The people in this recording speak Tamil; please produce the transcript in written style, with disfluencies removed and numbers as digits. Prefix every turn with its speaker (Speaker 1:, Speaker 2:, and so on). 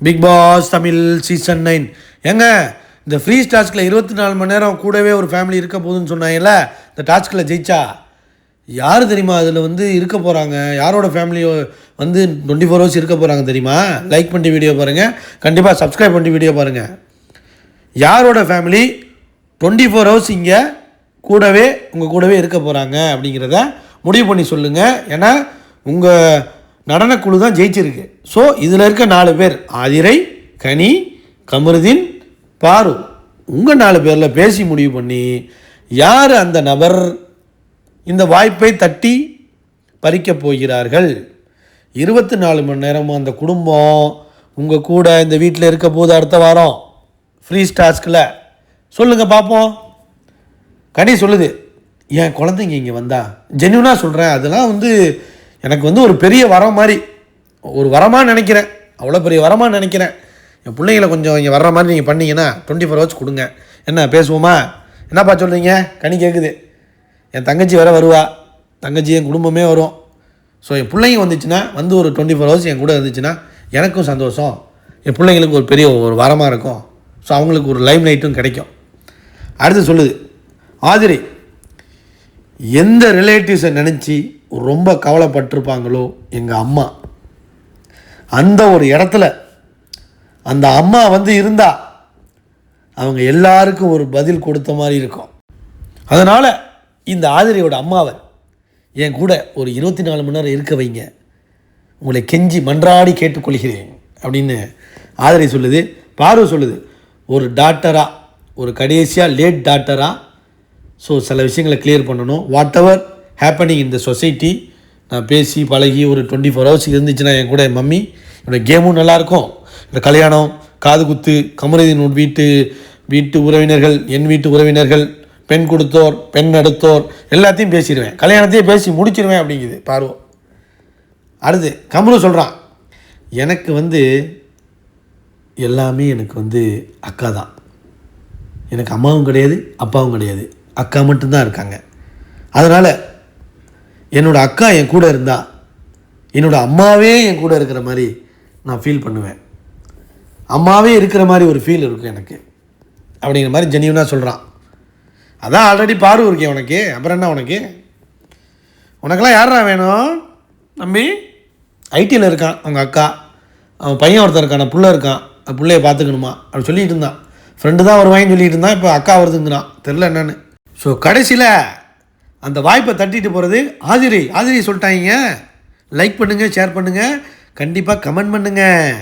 Speaker 1: பிக் பாஸ் தமிழ் சீசன் 9 ஏங்க இந்த ஃப்ரீ டாஸ்கில் 24 மணி நேரம் கூடவே ஒரு ஃபேமிலி இருக்க போகுதுன்னு சொன்னாங்கல்ல. இந்த டாஸ்கில் ஜெயிச்சா யார் தெரியுமா அதில் இருக்க போகிறாங்க? யாரோட ஃபேமிலி 24 ஹவர்ஸ் இருக்க போகிறாங்க தெரியுமா? லைக் பண்ணிட்டு வீடியோ பாருங்கள், கண்டிப்பாக சப்ஸ்கிரைப் பண்ணிட்டு வீடியோ பாருங்கள். யாரோட ஃபேமிலி 24 ஹவர்ஸ் இங்கே உங்கள் கூடவே இருக்க போகிறாங்க அப்படிங்கிறத முடிவு பண்ணி சொல்லுங்கள். ஏன்னா உங்கள் நடனக்குழு தான் ஜெயிச்சிருக்கு. ஸோ இதில் இருக்க 4 பேர் ஆதிரை, கனி, கமருதீன், பாரு, உங்கள் 4 பேரில் பேசி முடிவு பண்ணி யார் அந்த நபர் இந்த வாய்ப்பை தட்டி பறிக்கப் போகிறார்கள். 24 மணி நேரமும் அந்த குடும்பம் உங்கள் கூட இந்த வீட்டில் இருக்க போது அடுத்த வாரம் ஃப்ரீ டாஸ்கில் சொல்லுங்கள் பார்ப்போம். கனி சொல்லுது, என் குழந்தைங்க இங்கே வந்தா ஜென்யூனாக சொல்கிறேன், அதெல்லாம் எனக்கு ஒரு பெரிய வரம் மாதிரி, ஒரு வரமாக நினைக்கிறேன், அவ்வளோ பெரிய வரமாக நினைக்கிறேன். என் பிள்ளைங்களை கொஞ்சம் இங்கே வர்ற மாதிரி நீங்கள் பண்ணிங்கன்னா 24 ஹவர்ஸ் கொடுங்க. என்ன பேசுவோமா? என்னப்பா சொல்கிறீங்க? கனி கேட்குது. என் தங்கச்சி வேறு வருவா, தங்கச்சி என் குடும்பமே வரும். ஸோ என் பிள்ளைங்க வந்துச்சுன்னா ஒரு 24 ஹவர்ஸ் என் கூட இருந்துச்சுன்னா எனக்கும் சந்தோஷம், என் பிள்ளைங்களுக்கு ஒரு பெரிய ஒரு வரமாக இருக்கும். ஸோ அவங்களுக்கு ஒரு லைம் லைட்டும் கிடைக்கும். அடுத்து சொல்லுது ஆதிரை, எந்த ரிலேட்டிவ்ஸை நினச்சி ரொம்ப கவலைப்பட்டிருப்பாங்களோ எங்கள் அம்மா, அந்த ஒரு இடத்துல அந்த அம்மா இருந்தா அவங்க எல்லாருக்கும் ஒரு பதில் கொடுத்த மாதிரி இருக்கும். அதனால் இந்த ஆதிரையோட அம்மாவை என் கூட ஒரு 24 மணி நேரம் இருக்க வைங்க, உங்களை கெஞ்சி மன்றாடி கேட்டுக்கொள்கிறேன் அப்படின்னு ஆதிரை சொல்லுது. பாரு சொல்லுது, ஒரு டாக்டராக, ஒரு கடைசியாக லேட் டாக்டராக, ஸோ சில விஷயங்களை கிளியர் பண்ணணும். What ever happening in the society நான் பேசி பழகி ஒரு 24 ஹவர்ஸ் இருந்துச்சுன்னா என் கூட என் மம்மி, என்னோடய கேமும் நல்லாயிருக்கும். இந்த கல்யாணம், காது குத்து, கமருதீன் வீட்டு உறவினர்கள், என் வீட்டு உறவினர்கள், பெண் கொடுத்தோர், பெண் எடுத்தோர் எல்லாத்தையும் பேசிடுவேன், கல்யாணத்தையே பேசி முடிச்சிடுவேன் அப்படிங்குது பார்வோ. அடுத்து கமரு சொல்கிறான், எனக்கு எல்லாமே எனக்கு அக்கா தான், எனக்கு அம்மாவும் கிடையாது அப்பாவும் கிடையாது, அக்கா மட்டும்தான் இருக்காங்க. அதனால் என்னோடய அக்கா என் கூட இருந்தால் என்னோடய அம்மாவே என் கூட இருக்கிற மாதிரி நான் ஃபீல் பண்ணுவேன், அம்மாவே இருக்கிற மாதிரி ஒரு ஃபீல் இருக்கும் எனக்கு அப்படிங்கிற மாதிரி ஜென்யூனாக சொல்கிறான். அதான் ஆல்ரெடி பாரு இருக்கேன் உனக்கு, அப்புறம் என்ன உனக்கெல்லாம் யாரா வேணும்? தம்பி ஐடியில் இருக்கான் அவங்க அக்கா, அவன் பையன் ஒருத்தர் இருக்கான், புள்ள இருக்கான், பிள்ளைய பார்த்துக்கணுமா அப்படி சொல்லிகிட்டு இருந்தான். ஃப்ரெண்டு தான் வருவாயின்னு சொல்லிகிட்டு இருந்தான், இப்போ அக்கா வருதுங்கிறான், தெரில என்னன்னு. ஸோ கடைசியில் அந்த வாய்ப்பை தட்டிட்டு போகிறது ஆதிரை சொல்லிட்டாங்க. லைக் பண்ணுங்கள், ஷேர் பண்ணுங்கள், கண்டிப்பாக கமெண்ட் பண்ணுங்கள்.